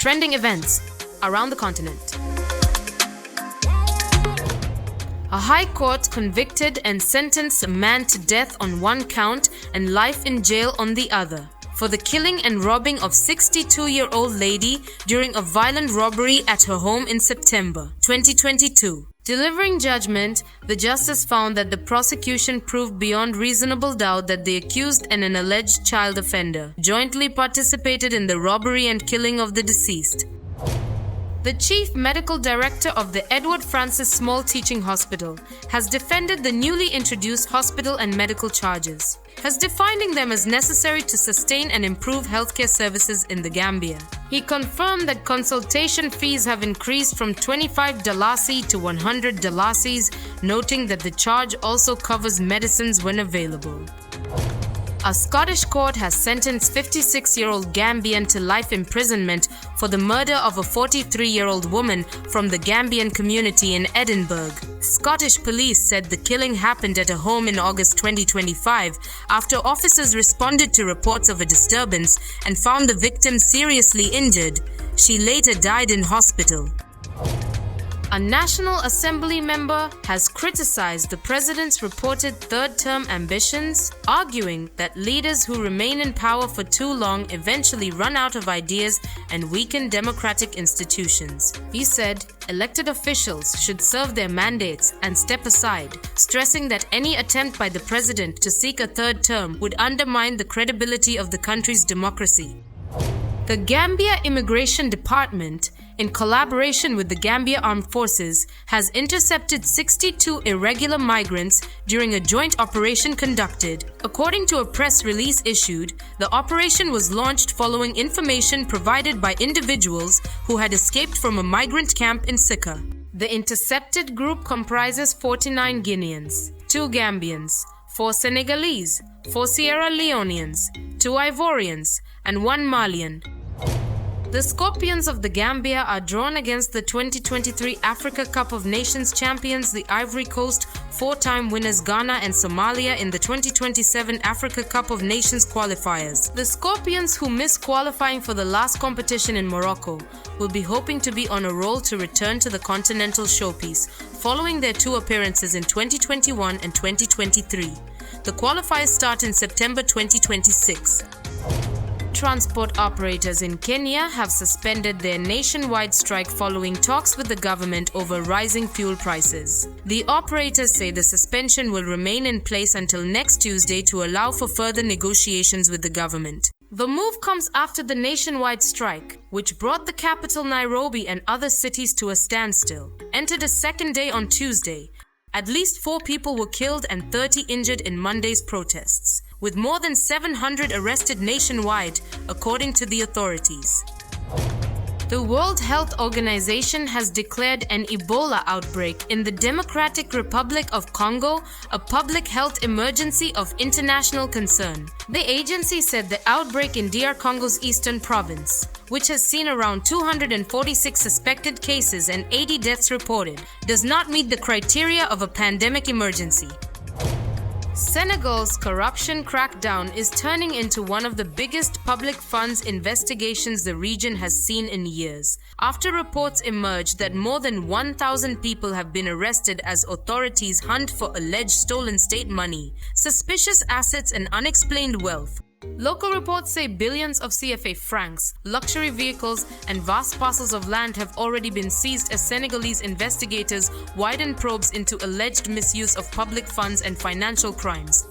Trending events around the continent. A high court convicted and sentenced a man to death on one count and life in jail on the other for the killing and robbing of 62-year-old lady during a violent robbery at her home in September 2022. Delivering judgment, the justice found that the prosecution proved beyond reasonable doubt that the accused and an alleged child offender jointly participated in the robbery and killing of the deceased. The chief medical director of the Edward Francis Small Teaching Hospital has defended the newly introduced hospital and medical charges, defining them as necessary to sustain and improve healthcare services in the Gambia. He confirmed that consultation fees have increased from $25 to $100, noting that the charge also covers medicines when available. A Scottish court has sentenced 56-year-old Gambian to life imprisonment for the murder of a 43-year-old woman from the Gambian community in Edinburgh. Scottish police said the killing happened at a home in August 2025 after officers responded to reports of a disturbance and found the victim seriously injured. She later died in hospital. A National Assembly member has criticized the president's reported third-term ambitions, arguing that leaders who remain in power for too long eventually run out of ideas and weaken democratic institutions. He said elected officials should serve their mandates and step aside, stressing that any attempt by the president to seek a third term would undermine the credibility of the country's democracy. The Gambia Immigration Department, in collaboration with the Gambia Armed Forces, has intercepted 62 irregular migrants during a joint operation conducted. According to a press release issued, the operation was launched following information provided by individuals who had escaped from a migrant camp in Sika. The intercepted group comprises 49 Guineans, 2 Gambians, 4 Senegalese, 4 Sierra Leoneans, 2 Ivorians, and 1 Malian. The Scorpions of the Gambia are drawn against the 2023 Africa Cup of Nations champions, the Ivory Coast, 4-time winners Ghana and Somalia in the 2027 Africa Cup of Nations qualifiers. The Scorpions, who missed qualifying for the last competition in Morocco, will be hoping to be on a roll to return to the continental showpiece, following their 2 appearances in 2021 and 2023. The qualifiers start in September 2026. Transport operators in Kenya have suspended their nationwide strike following talks with the government over rising fuel prices. The operators say the suspension will remain in place until next Tuesday to allow for further negotiations with the government. The move comes after the nationwide strike, which brought the capital Nairobi and other cities to a standstill, entered a second day on Tuesday. At least 4 people were killed and 30 injured in Monday's protests, with more than 700 arrested nationwide, according to the authorities. The World Health Organization has declared an Ebola outbreak in the Democratic Republic of Congo a public health emergency of international concern. The agency said the outbreak in DR Congo's eastern province, which has seen around 246 suspected cases and 80 deaths reported, does not meet the criteria of a pandemic emergency. Senegal's corruption crackdown is turning into one of the biggest public funds investigations the region has seen in years, after reports emerged that more than 1,000 people have been arrested as authorities hunt for alleged stolen state money, suspicious assets, and unexplained wealth. Local reports say billions of CFA francs, luxury vehicles, and vast parcels of land have already been seized as Senegalese investigators widen probes into alleged misuse of public funds and financial crimes.